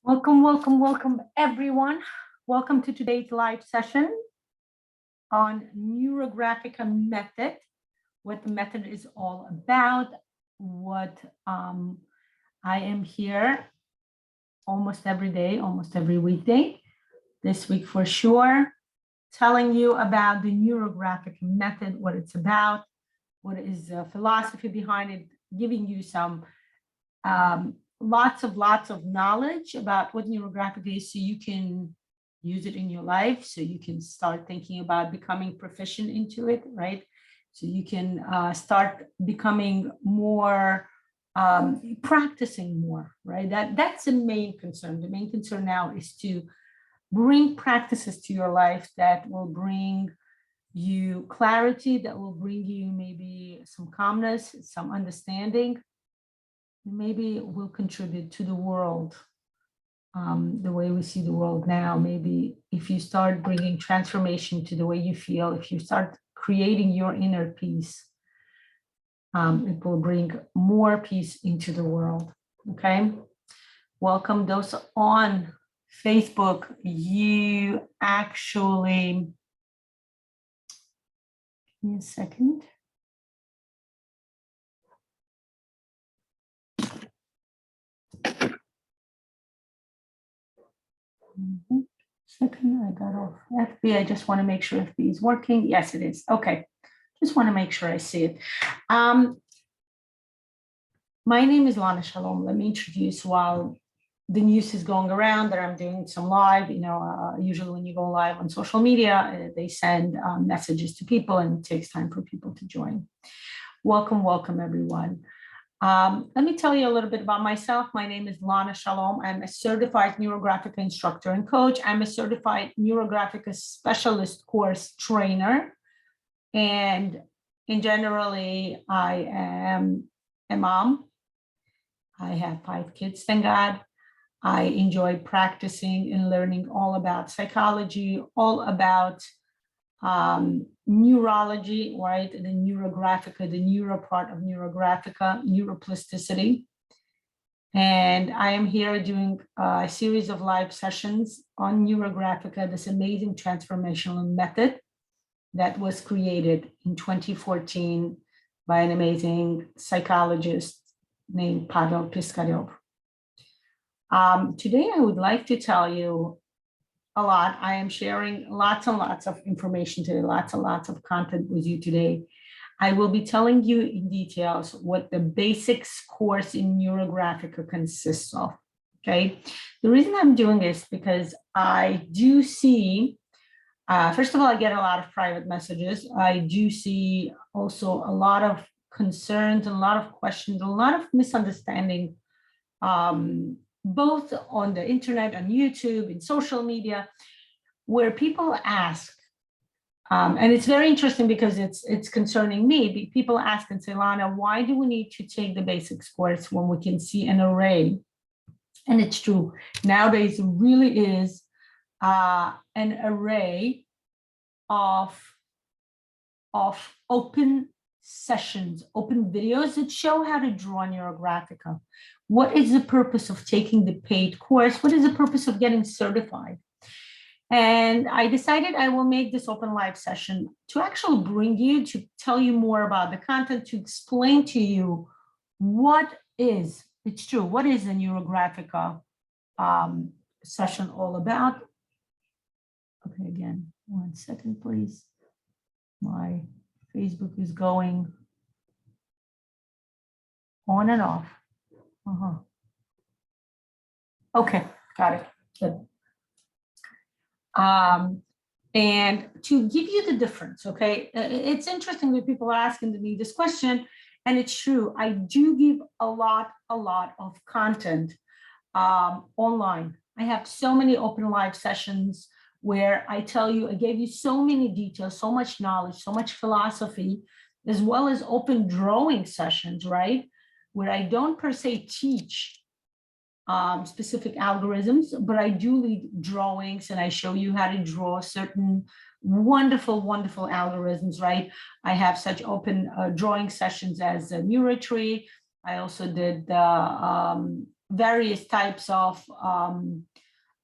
Welcome, everyone. Welcome to today's live session on Neurographica method, what the method is all about, what I am here almost every day, almost every weekday, this week for sure, telling you about the Neurographic method, what it's about, what is the philosophy behind it, giving you some lots of knowledge about what neurographic is so you can use it in your life, so you can start thinking about becoming proficient into it, right? So you can start becoming more, practicing more, right? That's the main concern. The main concern now is to bring practices to your life that will bring you clarity, that will bring you maybe some calmness, some understanding, maybe will contribute to the world, the way we see the world now. Maybe if you start bringing transformation to the way you feel, if you start creating your inner peace, it will bring more peace into the world. Okay. Welcome those on Facebook. You actually, give me a second. Second, I got off FB. I just want to make sure FB is working. Yes, it is. Okay. Just want to make sure I see it. My name is Lana. Shalom. Let me introduce while the news is going around that I'm doing some live. Usually when you go live on social media, they send messages to people and it takes time for people to join. Welcome, everyone. Let me tell you a little bit about myself. My name is Lana. Shalom. I'm a certified neurographic instructor and coach. I'm a certified Neurographica Specialist course trainer. And in generally, I am a mom. I have 5 kids, thank God. I enjoy practicing and learning all about psychology, all about neurology, right? The neurographica, the neuro part of neurographica, neuroplasticity. And I am here doing a series of live sessions on neurographica, this amazing transformational method that was created in 2014 by an amazing psychologist named Pavel Piskaryov. Today, I would like to tell you a lot. I am sharing lots and lots of information today, lots and lots of content with you today. I will be telling you in details what the basics course in Neurographica consists of, okay? The reason I'm doing this because I do see, first of all, I get a lot of private messages. I do see also a lot of concerns, and a lot of questions, a lot of misunderstanding, both on the internet, on YouTube, in social media, where people ask, and it's very interesting because it's concerning me. People ask and say, Lana, why do we need to take the basics course when we can see an array? And it's true. Nowadays, it really is an array of open sessions, open videos that show how to draw Neurographica. What is the purpose of taking the paid course? What is the purpose of getting certified? And I decided I will make this open live session to actually bring you, to tell you more about the content, to explain to you what is, it's true, what is the Neurographica session all about? Okay, again, 1 second, please. My Facebook is going on and off. Okay, got it. Good. And to give you the difference, okay, it's interesting that people are asking me this question, and it's true. I do give a lot of content online. I have so many open live sessions where I tell you, I gave you so many details, so much knowledge, so much philosophy, as well as open drawing sessions, right? Where I don't per se teach specific algorithms, but I do lead drawings and I show you how to draw certain wonderful algorithms, right? I have such open drawing sessions as a Neurotree. I also did various types of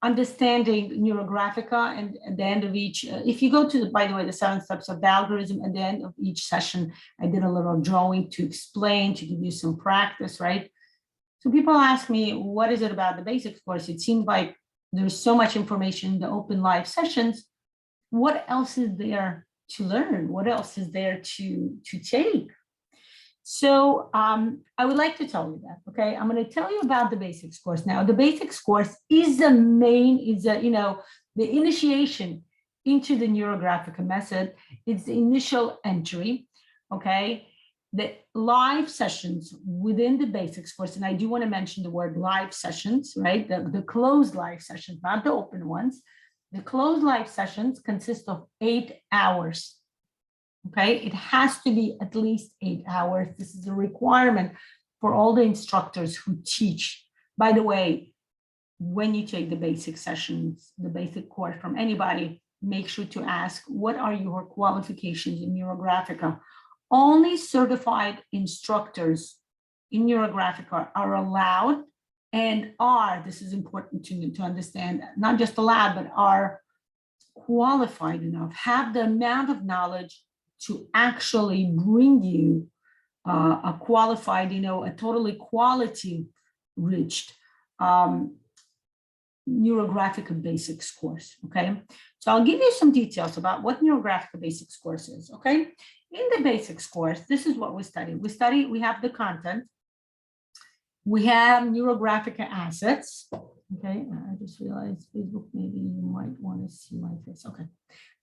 understanding Neurographica, and at the end of each, if you go to, by the way, the 7 steps of the algorithm, at the end of each session, I did a little drawing to explain, to give you some practice, right? So people ask me, what is it about the basics course? It seems like there's so much information in the open live sessions. What else is there to learn? What else is there to take? So I would like to tell you that, okay? I'm going to tell you about the basics course now. The basics course is the initiation into the Neurographica method. It's the initial entry, okay? The live sessions within the basics course, and I do want to mention the word live sessions, right? The closed live sessions, not the open ones. The closed live sessions consist of 8 hours. Okay, it has to be at least 8 hours. This is a requirement for all the instructors who teach. By the way, when you take the basic sessions, the basic course from anybody, make sure to ask, what are your qualifications in Neurographica? Only certified instructors in Neurographica are allowed and are, this is important to understand, not just allowed, but are qualified enough, have the amount of knowledge to actually bring you a qualified, a totally quality reached Neurographica Basics course, okay? So I'll give you some details about what Neurographica Basics course is, okay? In the basics course, this is what we study. We have the content. We have Neurographica assets, okay? I just realized Facebook, maybe you might want to see my face, okay?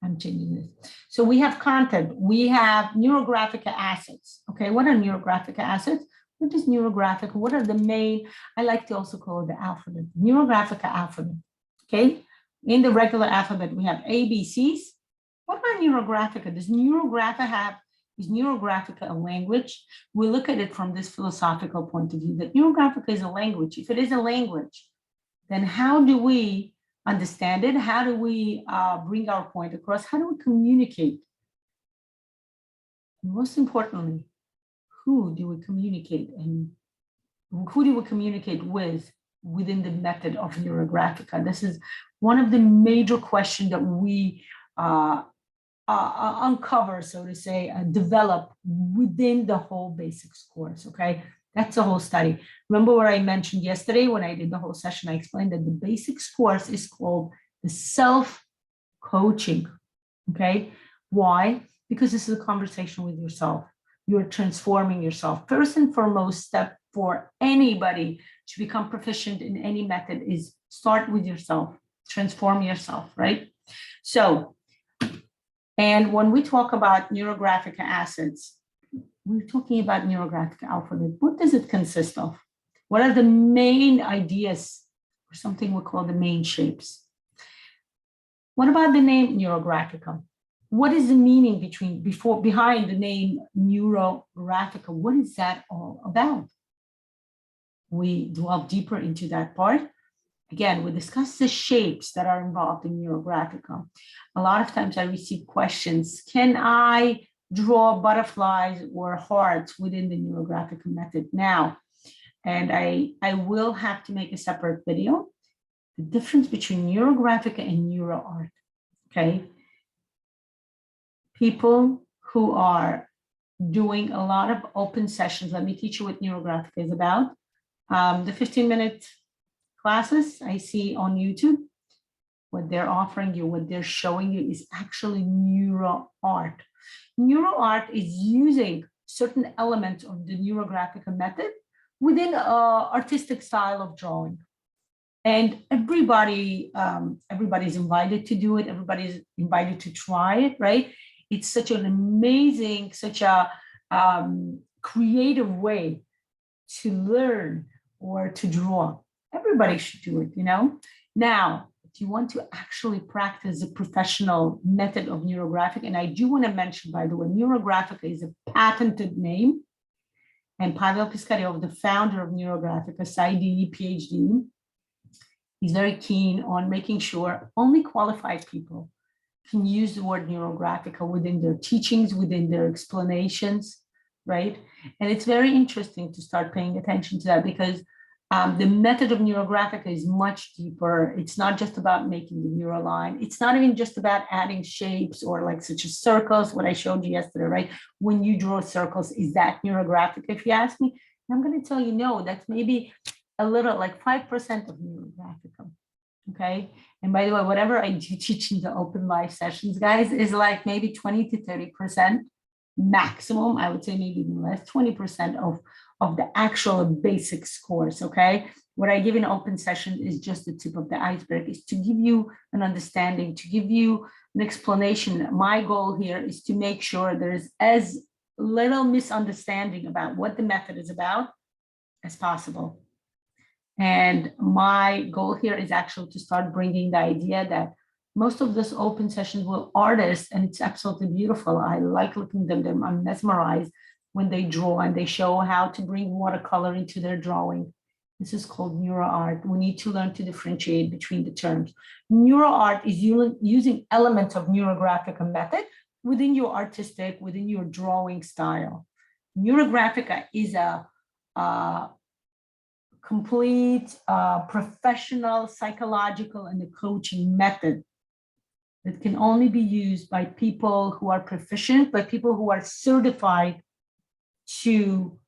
I'm changing this. So we have content, we have Neurographica assets. Okay, what are Neurographica assets? What is Neurographica? What are the main, I like to also call it the alphabet, Neurographica alphabet. Okay, in the regular alphabet, we have A, B, C's. What about Neurographica? Is Neurographica a language? We look at it from this philosophical point of view, that Neurographica is a language. If it is a language, then how do we understand it? How do we bring our point across? How do we communicate? And most importantly, who do we communicate, and who do we communicate with within the method of Neurographica? This is one of the major questions that we uncover, so to say, develop within the whole basics course, okay? That's the whole study. Remember what I mentioned yesterday when I did the whole session? I explained that the basics course is called the self-coaching, okay? Why? Because this is a conversation with yourself. You're transforming yourself. First and foremost step for anybody to become proficient in any method is start with yourself, transform yourself, right? So, and when we talk about Neurographica assets, we're talking about Neurographic alphabet. What does it consist of? What are the main ideas, or something we call the main shapes? What about the name Neurographica? What is the meaning behind the name Neurographica? What is that all about? We delve deeper into that part. Again, we discuss the shapes that are involved in Neurographica. A lot of times I receive questions, can I draw butterflies or hearts within the Neurographica method now? And I will have to make a separate video. The difference between Neurographica and NeuroArt, okay? People who are doing a lot of open sessions, let me teach you what Neurographica is about. The 15-minute classes I see on YouTube, what they're offering you, what they're showing you is actually NeuroArt. NeuroArt is using certain elements of the Neurographica method within an artistic style of drawing. And everybody's invited to do it. Everybody's invited to try it, right? It's such an amazing, such a creative way to learn or to draw. Everybody should do it, Now, if you want to actually practice a professional method of Neurographic, and I do want to mention, by the way, Neurographica is a patented name. And Pavel Piskaryov, the founder of Neurographica, PsyD, PhD, he's very keen on making sure only qualified people can use the word Neurographica within their teachings, within their explanations, right? And it's very interesting to start paying attention to that, because The method of Neurographica is much deeper. It's not just about making the neural line. It's not even just about adding shapes or like such as circles, what I showed you yesterday, right? When you draw circles, is that Neurographic? If you ask me, I'm going to tell you no, that's maybe a little like 5% of Neurographica. Okay. And by the way, whatever I do teach in the open live sessions, guys, is like maybe 20 to 30% maximum. I would say maybe even less, 20% of the actual basics course. Okay. What I give in open session is just the tip of the iceberg, is to give you an understanding, to give you an explanation. My goal here is to make sure there's as little misunderstanding about what the method is about as possible. And my goal here is actually to start bringing the idea that most of this open sessions will artists, and it's absolutely beautiful. I like looking at them. I'm mesmerized when they draw and they show how to bring watercolor into their drawing. This is called neuro art. We need to learn to differentiate between the terms. Neuro art is using elements of Neurographica method within your artistic, within your drawing style. Neurographica is a complete professional, psychological, and a coaching method that can only be used by people who are proficient, by people who are certified to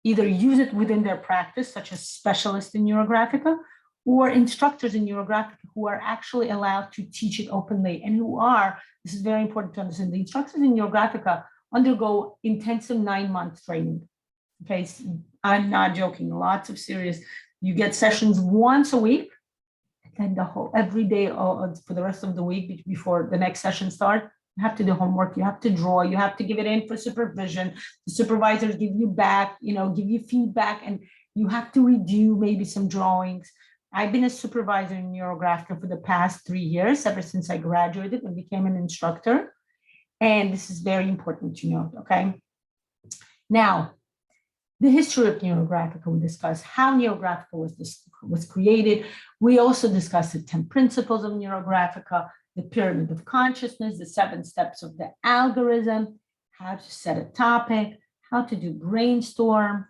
either use it within their practice, such as specialists in Neurographica, or instructors in Neurographica who are actually allowed to teach it openly, and who are, this is very important to understand, the instructors in Neurographica undergo intensive 9-month training. Okay, I'm not joking, lots of serious. You get sessions once a week, and the whole every day for the rest of the week before the next session starts, you have to do homework, you have to draw, you have to give it in for supervision. The supervisors give you back, give you feedback, and you have to redo maybe some drawings. I've been a supervisor in Neurographica for the past 3 years, ever since I graduated and became an instructor. And this is very important to note, okay? Now, the history of Neurographica, we discuss how Neurographica was created. We also discussed the 10 principles of Neurographica, the pyramid of consciousness, the 7 steps of the algorithm, how to set a topic, how to do brainstorm.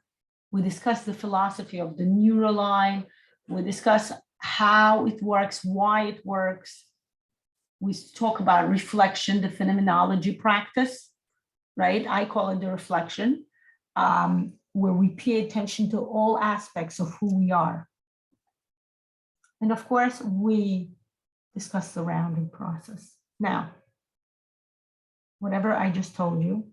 We discussed the philosophy of the neural line. We discuss how it works, why it works. We talk about reflection, the phenomenology practice, right? I call it the reflection. Where we pay attention to all aspects of who we are. And of course, we discuss the rounding process. Now, whatever I just told you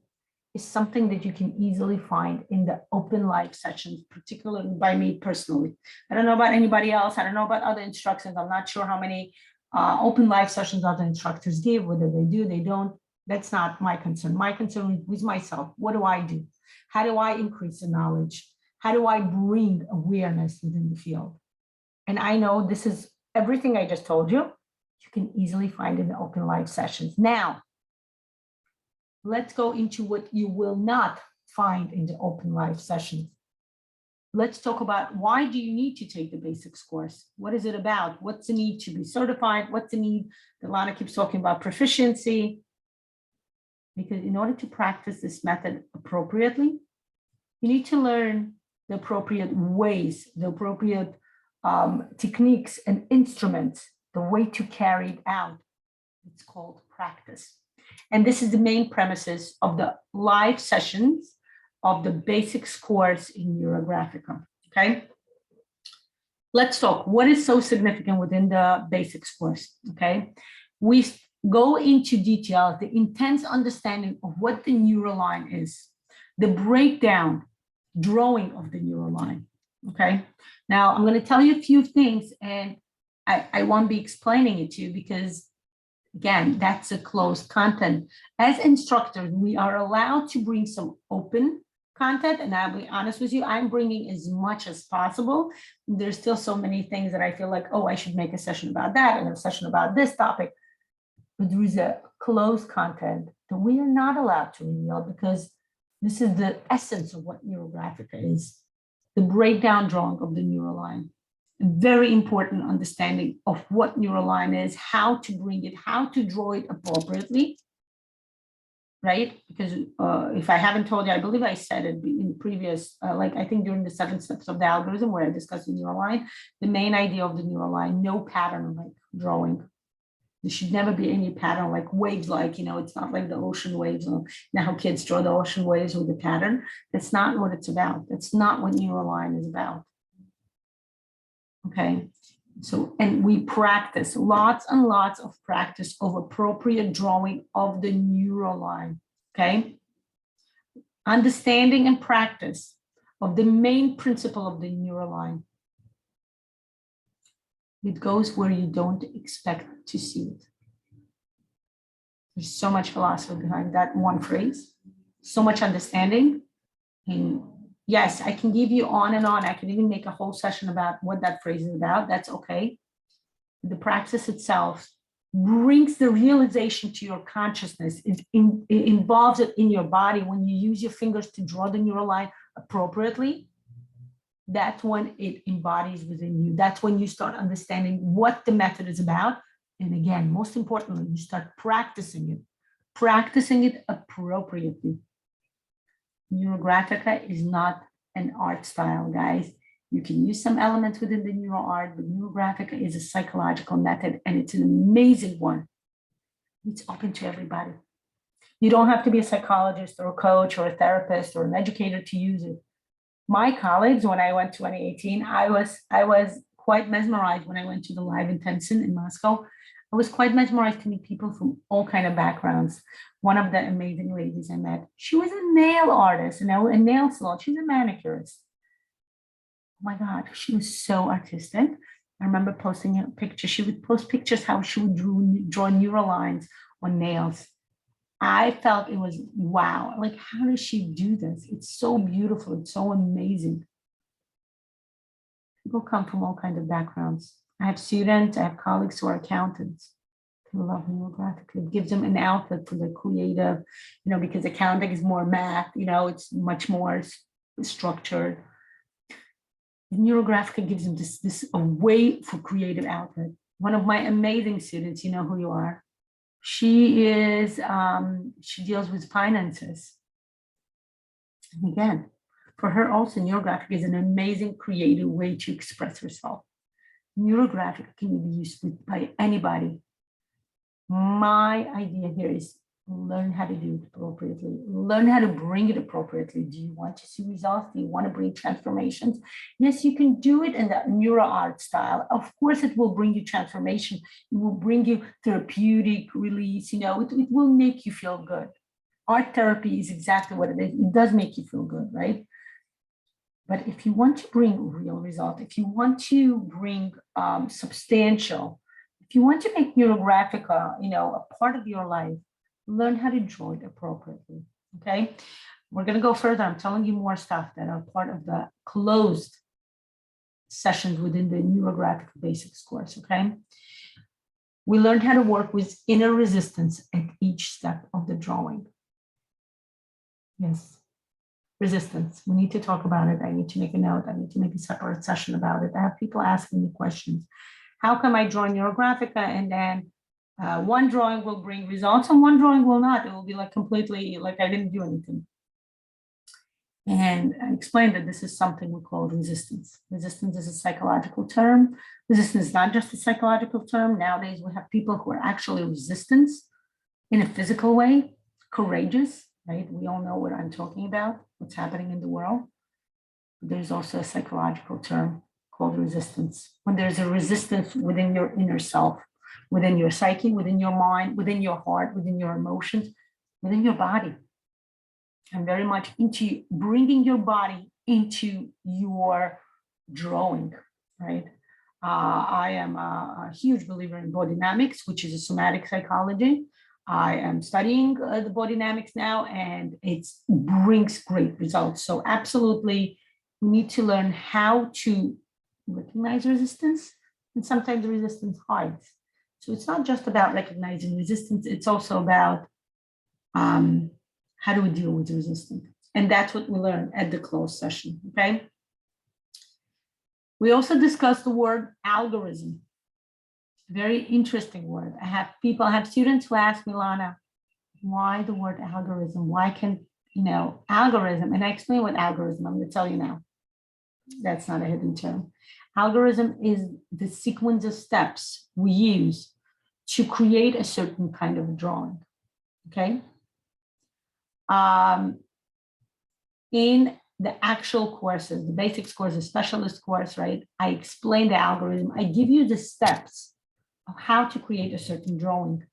is something that you can easily find in the open live sessions, particularly by me personally. I don't know about anybody else. I don't know about other instructors. I'm not sure how many open live sessions other instructors give, whether they do, they don't. That's not my concern. My concern is myself. What do I do? How do I increase the knowledge? How do I bring awareness within the field? And I know this is everything I just told you, you can easily find in the open live sessions. Now, let's go into what you will not find in the open live sessions. Let's talk about, why do you need to take the basics course? What is it about? What's the need to be certified? What's the need that Lana keeps talking about, proficiency? Because in order to practice this method appropriately, you need to learn the appropriate ways, the appropriate techniques and instruments, the way to carry it out. It's called practice. And this is the main premises of the live sessions of the basics course in Neurographica, okay? Let's talk, what is so significant within the basics course, okay? We go into detail, the intense understanding of what the neural line is, the breakdown, drawing of the neural line, okay? Now, I'm going to tell you a few things, and I won't be explaining it to you because, again, that's a closed content. As instructors, we are allowed to bring some open content, and I'll be honest with you, I'm bringing as much as possible. There's still so many things that I feel like, oh, I should make a session about that and a session about this topic. But there is a closed content that we are not allowed to reveal, because this is the essence of what Neurographica is, the breakdown drawing of the neural line. A very important understanding of what neural line is, how to bring it, how to draw it appropriately. right? Because if I haven't told you, I believe I said it in previous, like I think during the 7 steps of the algorithm where I discussed the neural line, the main idea of the neural line, no pattern like drawing. There should never be any pattern like waves, like, it's not like the ocean waves. How kids draw the ocean waves with a pattern. That's not what it's about. That's not what neural line is about. Okay. So, and we practice lots and lots of practice of appropriate drawing of the neural line. Okay. Understanding and practice of the main principle of the neural line. It goes where you don't expect to see it. There's so much philosophy behind that one phrase, so much understanding. And yes, I can give you on and on. I can even make a whole session about what that phrase is about. That's okay. The practice itself brings the realization to your consciousness. It involves it in your body. When you use your fingers to draw the neural line appropriately, that's when it embodies within you. That's when you start understanding what the method is about. And again, most importantly, you start practicing it appropriately. Neurographica is not an art style, guys. You can use some elements within the neural art, but Neurographica is a psychological method, and it's an amazing one. It's open to everybody. You don't have to be a psychologist or a coach or a therapist or an educator to use it. My colleagues, when I went to 2018, I was quite mesmerized when I went to the live intensive in Moscow. I was quite mesmerized to meet people from all kinds of backgrounds. One of the amazing ladies I met, she was a nail artist, a nail salon. She's a manicurist. Oh my God, she was so artistic. I remember posting a picture. She would post pictures how she would draw neural lines on nails. I felt it was wow. Like, how does she do this? It's so beautiful. It's so amazing. People come from all kinds of backgrounds. I have students, I have colleagues who are accountants who love Neurographic. It gives them an outlet for the creative, because accounting is more math, it's much more structured. Neurographic gives them this a way for creative outlet. One of my amazing students, you know who you are. She deals with finances. And again, for her also, Neurographic is an amazing creative way to express herself. Neurographic can be used by anybody. My idea here is learn how to do it appropriately. Learn how to bring it appropriately. Do you want to see results? Do you want to bring transformations? Yes, you can do it in the neuro art style. Of course, it will bring you transformation. It will bring you therapeutic release. It will make you feel good. Art therapy is exactly what it is. It does make you feel good, right? But if you want to bring real result, if you want to bring substantial, if you want to make Neurographica, a part of your life, learn how to draw it appropriately, okay? We're gonna go further. I'm telling you more stuff that are part of the closed sessions within the Neurographic Basics course, okay? We learned how to work with inner resistance at each step of the drawing. Yes. Resistance. We need to talk about it. I need to make a note. I need to make a separate session about it. I have people asking me questions. How come I draw Neurographica and then one drawing will bring results and one drawing will not? It will be like completely like I didn't do anything. And I explained that this is something we call resistance. Resistance is a psychological term. Resistance is not just a psychological term. Nowadays, we have people who are actually resistant in a physical way, courageous, right? We all know what I'm talking about, what's happening in the world. But there's also a psychological term called resistance. When there's a resistance within your inner self, within your psyche, within your mind, within your heart, within your emotions, within your body. I'm very much into bringing your body into your drawing, right? I am a huge believer in body dynamics, which is a somatic psychology. I am studying the body dynamics now, and it brings great results. So absolutely, we need to learn how to recognize resistance, and sometimes the resistance hides. So it's not just about recognizing resistance, it's also about how do we deal with resistance? And that's what we learned at the closed session, okay? We also discussed the word algorithm. Very interesting word. I have students who ask me, Lana, Why the word algorithm? Why can, algorithm, and I explain what algorithm, I'm going to tell you now. That's not a hidden term. Algorithm is the sequence of steps we use to create a certain kind of drawing, okay? In the actual courses, the basics course, the specialist course, right? I explain the algorithm. I give you the steps of how to create a certain drawing.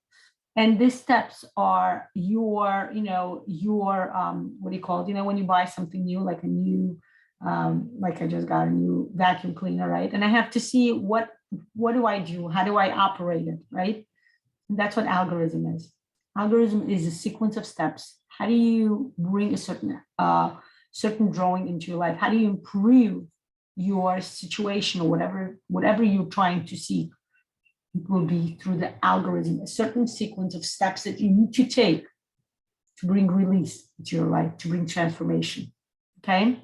And these steps are your, what do you call it? When you buy something new, like a new, like I just got a new vacuum cleaner, right? And I have to see what do I do? How do I operate it, right? And that's what algorithm is. Algorithm is a sequence of steps. How do you bring a certain drawing into your life? How do you improve your situation or whatever you're trying to see? It will be through the algorithm, a certain sequence of steps that you need to take to bring release into your life, to bring transformation, okay?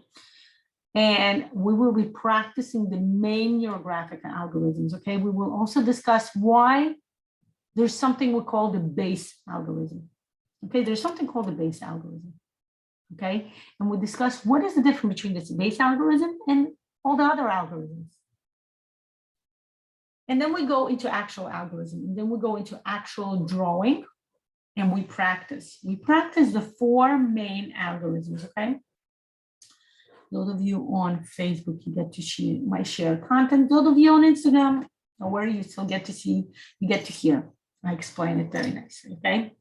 And we will be practicing the main neurographic algorithms, okay? We will also discuss why there's something we call the base algorithm, okay? There's something called the base algorithm, okay? And we'll discuss what is the difference between this base algorithm and all the other algorithms. And then we go into actual algorithm, and then we go into actual drawing, and we practice. We practice the 4 main algorithms, okay? Those of you on Facebook, you get to see my shared content. Those of you on Instagram, don't worry, you still get to see, you get to hear. I explain it very nicely, okay?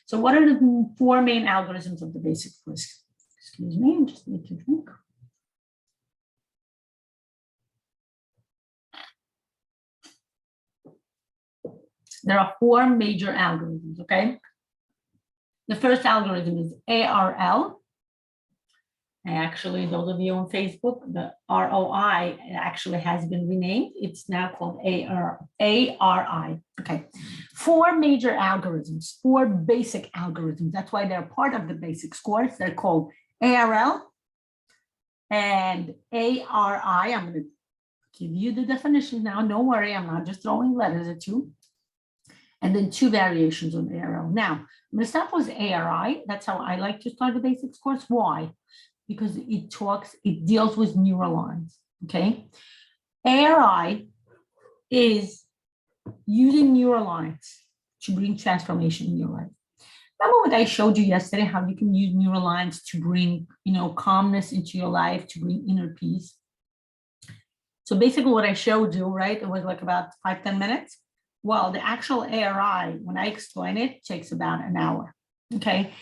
So what are the 4 main algorithms of the basic course? Excuse me, I just need to drink. There are 4 major algorithms, okay? The first algorithm is ARL. And actually, those of you on Facebook, the ROI actually has been renamed. It's now called ARI. Okay, 4 major algorithms, 4 basic algorithms. That's why they're part of the basics course. They're called ARL and ARI. I'm going to give you the definition now. Don't worry, I'm not just throwing letters at you. And then 2 variations on ARL. Now, I'm going to start with ARI. That's how I like to start the basics course. Why? Because it deals with neurons, okay? ARI is using neurons to bring transformation in your life. Remember what I showed you yesterday, how you can use neurons to bring, calmness into your life, to bring inner peace. So basically what I showed you, right, it was like about 5-10 minutes. Well, the actual ARI, when I explain it, takes about an hour, okay?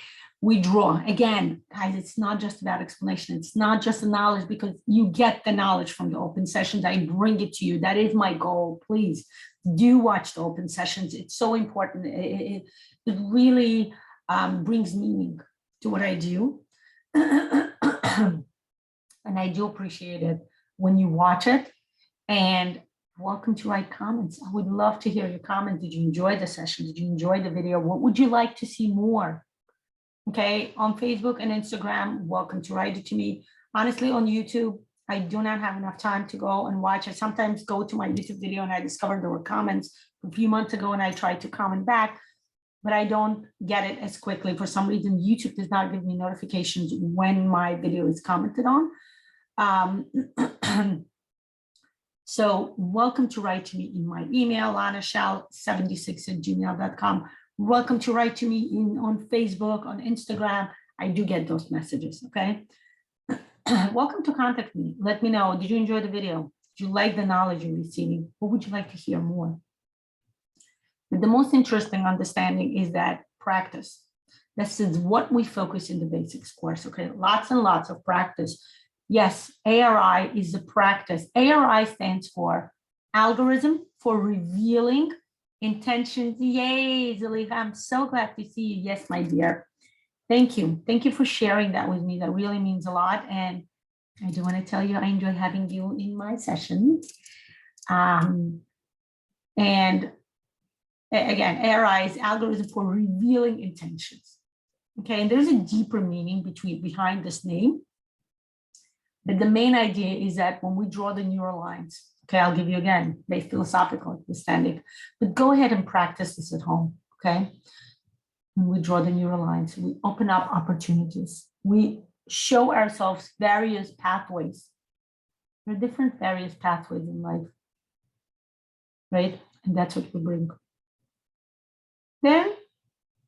We draw. Again, guys, it's not just about explanation. It's not just the knowledge, because you get the knowledge from the open sessions. I bring it to you. That is my goal. Please do watch the open sessions. It's so important. It really brings meaning to what I do. And I do appreciate it when you watch it. And welcome to write comments. I would love to hear your comments. Did you enjoy the session? Did you enjoy the video? What would you like to see more? Okay, on Facebook and Instagram, welcome to write it to me. Honestly, on YouTube, I do not have enough time to go and watch. I sometimes go to my YouTube video and I discovered there were comments a few months ago and I tried to comment back, but I don't get it as quickly. For some reason, YouTube does not give me notifications when my video is commented on. So welcome to write to me in my email, lanashal76@gmail.com. Welcome to write to me on Facebook, on Instagram. I do get those messages, okay? Welcome to contact me. Let me know, did you enjoy the video? Did you like the knowledge you're receiving? What would you like to hear more? But the most interesting understanding is that practice. This is what we focus in the basics course, okay? Lots and lots of practice. Yes, ARI is a practice. ARI stands for Algorithm for Revealing Intentions. Yay, Zalika, I'm so glad to see you. Yes, my dear. Thank you. Thank you for sharing that with me. That really means a lot. And I do want to tell you, I enjoy having you in my sessions. And again, ARI is Algorithm for Revealing Intentions. Okay, and there's a deeper meaning behind this name. But the main idea is that when we draw the neural lines, okay, I'll give you again, very philosophical understanding, but go ahead and practice this at home, okay? when we draw the neural lines, we open up opportunities. We show ourselves various pathways. There are different various pathways in life, right? And that's what we bring. Then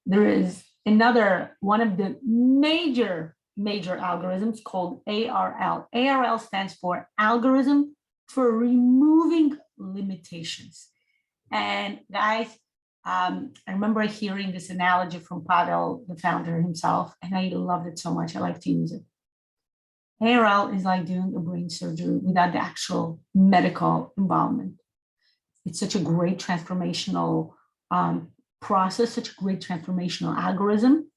there is another one of the major algorithms called ARL. ARL stands for Algorithm for Removing Limitations. And guys, I remember hearing this analogy from Pavel, the founder himself, and I loved it so much. I like to use it. ARL is like doing a brain surgery without the actual medical involvement. It's such a great transformational process, such a great transformational algorithm.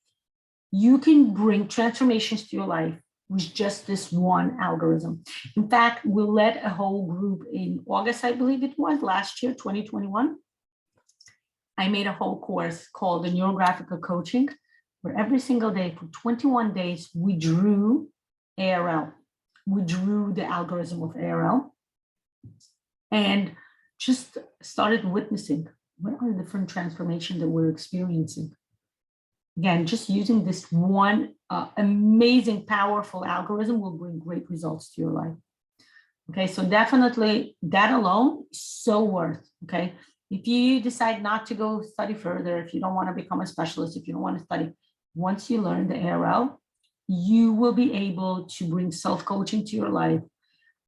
You can bring transformations to your life with just this one algorithm. In fact, we led a whole group in August, I believe it was, last year, 2021. I made a whole course called the Neurographica Coaching, where every single day for 21 days, we drew ARL. We drew the algorithm of ARL and just started witnessing what are the different transformations that we're experiencing. Again, just using this one amazing, powerful algorithm will bring great results to your life. Okay, so definitely that alone is so worth, okay? If you decide not to go study further, if you don't want to become a specialist, if you don't want to study, once you learn the ARL, you will be able to bring self-coaching to your life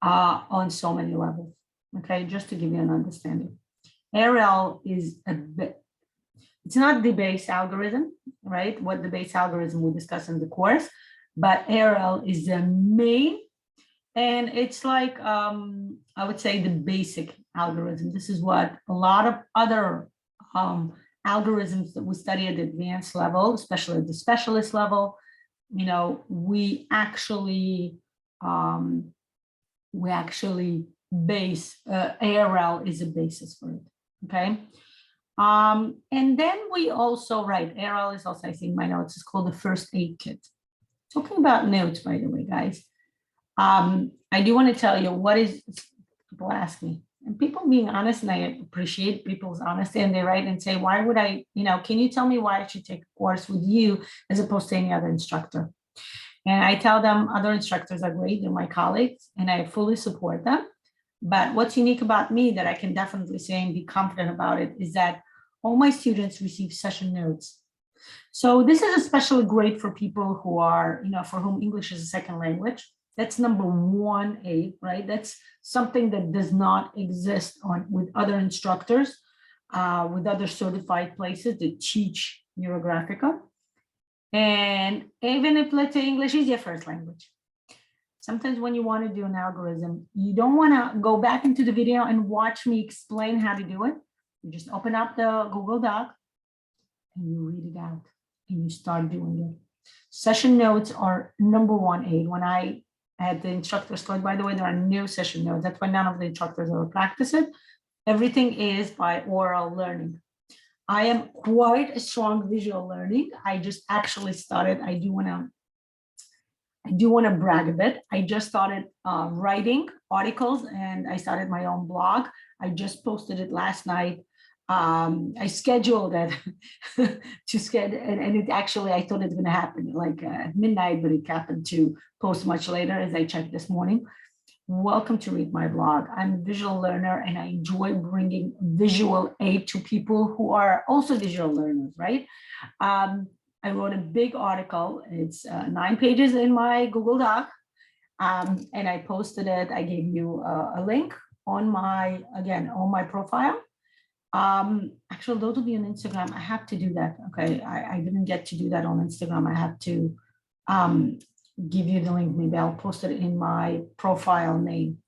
on so many levels, okay? Just to give you an understanding. ARL is it's not the base algorithm, right? What the base algorithm we discuss in the course, but ARL is the main, and it's like, I would say the basic algorithm. This is what a lot of other algorithms that we study at the advanced level, especially at the specialist level, you know, we actually base, ARL is a basis for it, okay? And then we also write, ARL is also, I think my notes is called the first aid kit. Talking about notes, by the way, guys, I do want to tell you what is, people ask me, and people being honest, and I appreciate people's honesty, and they write and say, why would I, you know, can you tell me why I should take a course with you as opposed to any other instructor? And I tell them other instructors are great, they're my colleagues, and I fully support them. But what's unique about me that I can definitely say and be confident about it is that all my students receive session notes. So this is especially great for people who are, you know, for whom English is a second language. That's number 1A, right? That's something that does not exist with other instructors, with other certified places that teach Neurographica. And even if, let's say, English is your first language, sometimes when you want to do an algorithm, you don't want to go back into the video and watch me explain how to do it. You just open up the Google Doc and you read it out and you start doing it. Session notes are number 1A. When I had the instructors taught, by the way, there are no session notes. That's why none of the instructors ever practice it. Everything is by oral learning. I am quite a strong visual learning. I just actually started, I do want to brag a bit. I just started writing articles and I started my own blog. I just posted it last night. I scheduled it to schedule, and it actually, I thought it's going to happen like at midnight, but it happened to post much later as I checked this morning. Welcome to read my blog. I'm a visual learner and I enjoy bringing visual aid to people who are also visual learners, right? I wrote a big article. It's 9 pages in my Google Doc, and I posted it. I gave you a link on my, again, on my profile. Actually, those will be on Instagram. I have to do that. Okay, I didn't get to do that on Instagram. I have to give you the link. Maybe I'll post it in my profile name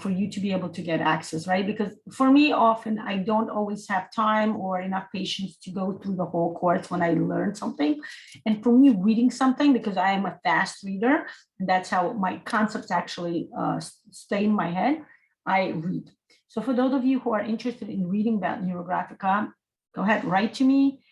for you to be able to get access, right? Because for me, often I don't always have time or enough patience to go through the whole course when I learn something. And for me, reading something, because I am a fast reader, and that's how my concepts actually stay in my head, I read. So for those of you who are interested in reading about Neurographica, go ahead, write to me,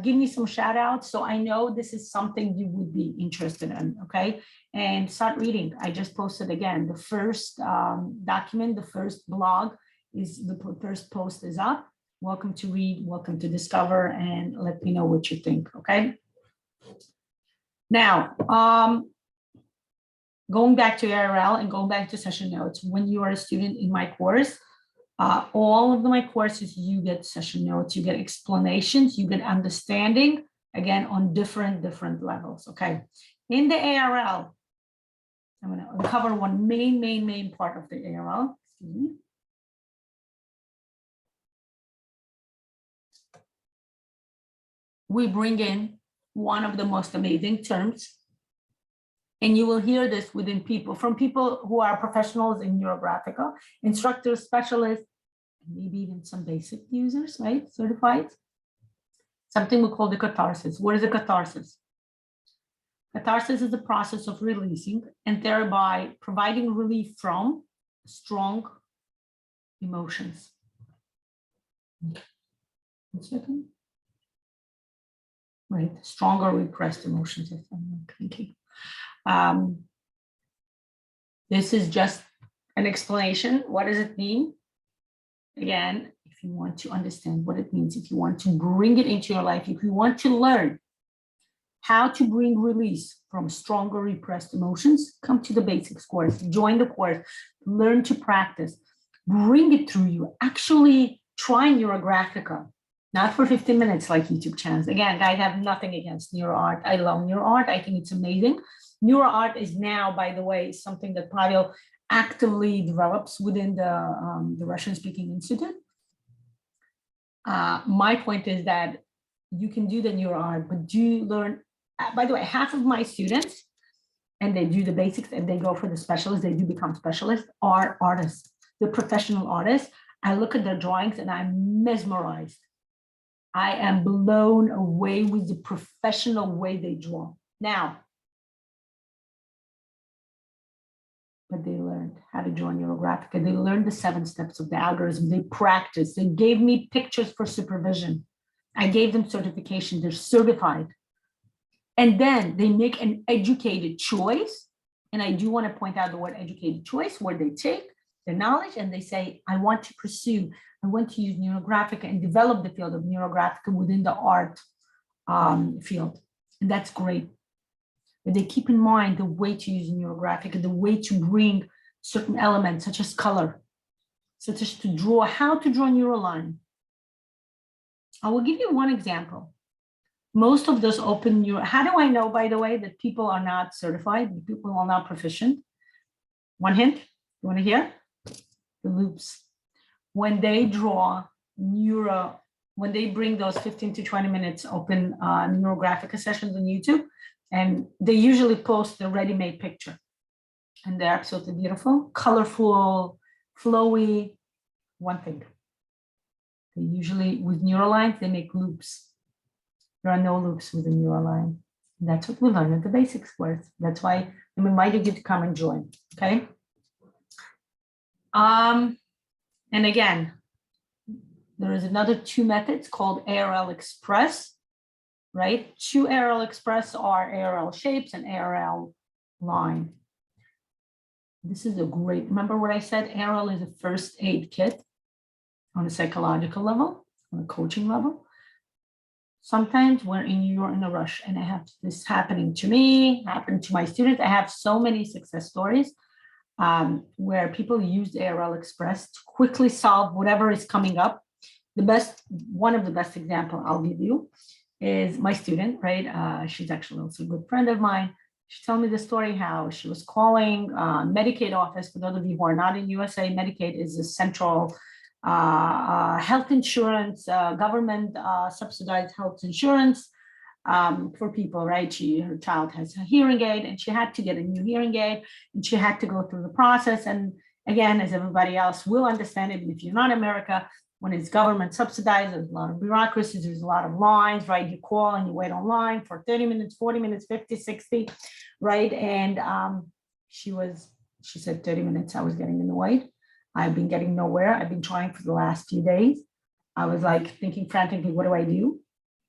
give me some shout outs so I know this is something you would be interested in, okay? And start reading. I just posted again, the first document, the first blog is, the first post is up. welcome to read, welcome to discover, and let me know what you think, okay? Now, going back to ARL and going back to session notes, when you are a student in my course, all of my courses, you get session notes, you get explanations, you get understanding, again, on different levels, okay? In the ARL, I'm gonna cover one main part of the ARL, excuse me. We bring in one of the most amazing terms, and you will hear this within people, from people who are professionals in Neurographica, instructors, specialists, maybe even some basic users, right? Certified. Something we call the catharsis. What is a catharsis? Catharsis is the process of releasing and thereby providing relief from strong emotions. 1 second. Right, stronger repressed emotions, if I'm not thinking. This is just an explanation. What does it mean? Again, if you want to understand what it means, if you want to bring it into your life, if you want to learn how to bring release from stronger repressed emotions, come to the basics course, join the course, learn to practice, bring it through you, actually try Neurographica. Not for 15 minutes like YouTube channels. Again, I have nothing against NeuroArt. I love NeuroArt. I think it's amazing. NeuroArt is now, by the way, something that Pavel actively develops within the Russian-speaking institute. My point is that you can do the NeuroArt, but do learn. By the way, half of my students, and they do the basics and they go for the specialists, they do become specialists, are artists. They're professional artists. I look at their drawings and I'm mesmerized. I am blown away with the professional way they draw. Now, but they learned how to draw Neurographica. They learned the 7 steps of the algorithm. They practiced. They gave me pictures for supervision. I gave them certification. They're certified. And then they make an educated choice. And I do want to point out the word educated choice, where they take their knowledge and they say, I want to pursue, I want to use Neurographica and develop the field of Neurographica within the art field. And that's great. But they keep in mind the way to use Neurographica, the way to bring certain elements, such as color, such as to draw, how to draw Neuroline. I will give you one example. Most of those open how do I know, by the way, that people are not certified, people are not proficient? One hint, you want to hear? The loops. When they draw when they bring those 15 to 20 minutes open Neurographica sessions on YouTube, and they usually post the ready-made picture. And they're absolutely beautiful, colorful, flowy. One thing. They usually, with Neurolines, they make loops. There are no loops with a Neuroline. That's what we learn at the basics course. That's why I'm inviting you to come and join, okay? And again, there is another 2 methods called ARL Express, right? 2 ARL Express are ARL shapes and ARL line. This is a great, remember what I said? ARL is a first aid kit on a psychological level, on a coaching level. Sometimes you're in a rush, and I have this happening to me, happened to my students. I have so many success stories where people use ARL Express to quickly solve whatever is coming up. One of the best example I'll give you is my student, right? She's actually also a good friend of mine. She told me the story how she was calling Medicaid office. For those of you who are not in USA, Medicaid is a central health insurance, government subsidized health insurance for people, right? Her child has a hearing aid and she had to get a new hearing aid and she had to go through the process. And again, as everybody else will understand, even if you're not in America, when it's government subsidized, there's a lot of bureaucracy, there's a lot of lines, right? You call and you wait online for 30 minutes, 40 minutes, 50, 60, right? And she said 30 minutes, I was getting in the wait. I've been getting nowhere. I've been trying for the last few days. I was like thinking frantically, what do I do?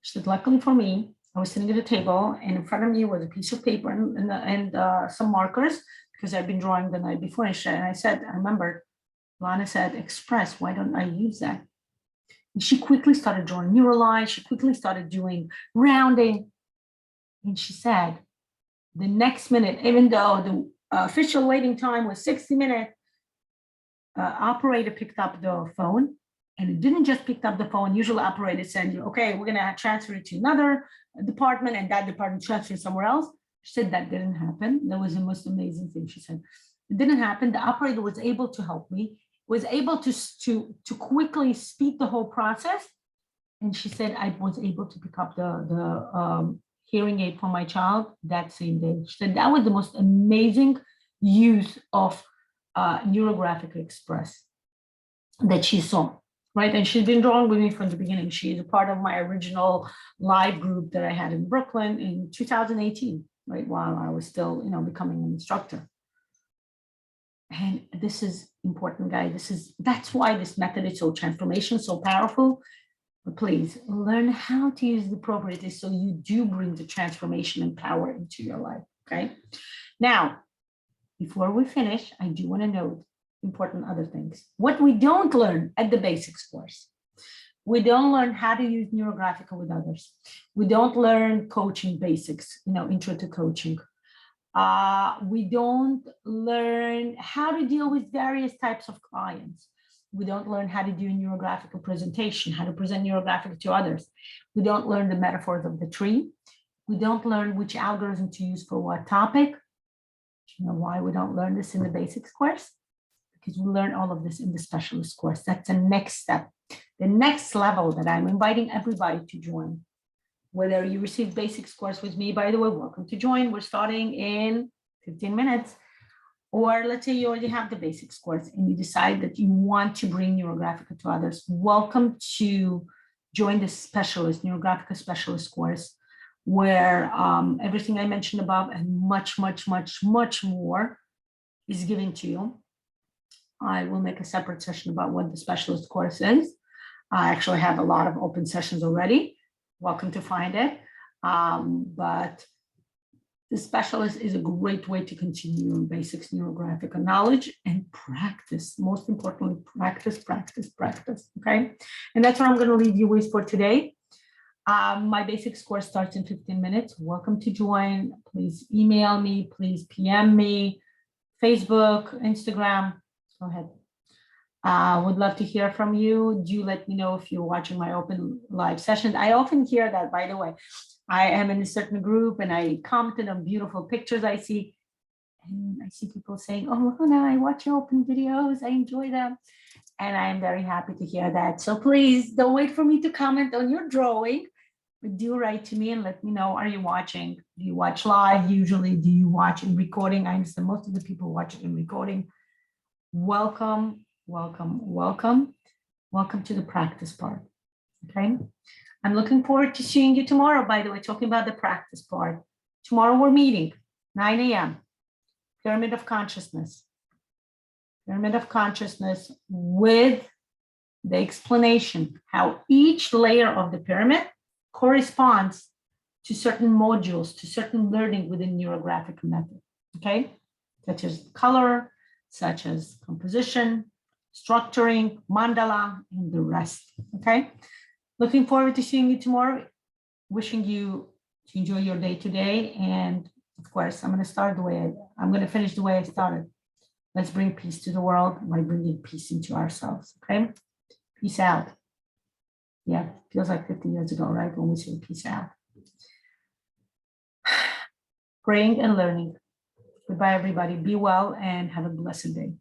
She said, luckily for me, I was sitting at a table and in front of me was a piece of paper and some markers because I've been drawing the night before. And I said, I remember Lana said, Express, why don't I use that? She quickly started drawing neural lines. She quickly started doing rounding. And she said, the next minute, even though the official waiting time was 60 minutes, operator picked up the phone, and it didn't just pick up the phone. Usually operator said, okay, we're going to transfer it to another department, and that department transferred somewhere else. She said that didn't happen. That was the most amazing thing. She said, it didn't happen. The operator was able to help me, was able to quickly speed the whole process. And she said, I was able to pick up the hearing aid for my child that same day. She said that was the most amazing use of Neurographic Express that she saw, right? And she's been drawing with me from the beginning. She's a part of my original live group that I had in Brooklyn in 2018, right? While I was still, becoming an instructor. And this is important, guys. That's why this method is so transformational, so powerful. But please learn how to use it appropriately so you do bring the transformation and power into your life, okay? Now, before we finish, I do want to note important other things. What we don't learn at the basics course. We don't learn how to use Neurographica with others. We don't learn coaching basics, intro to coaching. We don't learn how to deal with various types of clients. We don't learn how to do a neurographical presentation, how to present neurographic to others. We don't learn the metaphors of the tree. We don't learn which algorithm to use for what topic. You know why we don't learn this in the basics course? Because we learn all of this in the specialist course. That's the next step. The next level that I'm inviting everybody to join. Whether you receive basics course with me, by the way, welcome to join. We're starting in 15 minutes. Or let's say you already have the basics course and you decide that you want to bring Neurographica to others. Welcome to join the specialist, Neurographica Specialist course, where everything I mentioned above and much, much, much, much more is given to you. I will make a separate session about what the specialist course is. I actually have a lot of open sessions already. Welcome to find it. But the specialist is a great way to continue your basics neurographic knowledge and practice. Most importantly, practice, practice, practice. Okay. And that's what I'm going to leave you with for today. My basics course starts in 15 minutes. Welcome to join. Please email me. Please PM me. Facebook, Instagram. Go ahead. Would love to hear from you. Do let me know if you're watching my open live sessions. I often hear that, by the way. I am in a certain group and I commented on beautiful pictures I see. And I see people saying, oh, Lana, I watch your open videos. I enjoy them. And I am very happy to hear that. So please don't wait for me to comment on your drawing. But do write to me and let me know, are you watching? Do you watch live usually? Do you watch in recording? I understand most of the people watch it in recording. Welcome, welcome, welcome. Welcome to the practice part, okay? I'm looking forward to seeing you tomorrow, by the way, talking about the practice part. Tomorrow we're meeting, 9 a.m., Pyramid of Consciousness. Pyramid of Consciousness with the explanation how each layer of the pyramid corresponds to certain modules, to certain learning within neurographic method, okay? Such as color, such as composition, structuring, mandala, and the rest, okay? Looking forward to seeing you tomorrow. Wishing you to enjoy your day today. And of course, I'm going to finish the way I started. Let's bring peace to the world by bringing peace into ourselves, okay? Peace out. Yeah, feels like 50 years ago, right? When we say peace out. Praying and learning. Goodbye, everybody. Be well and have a blessed day.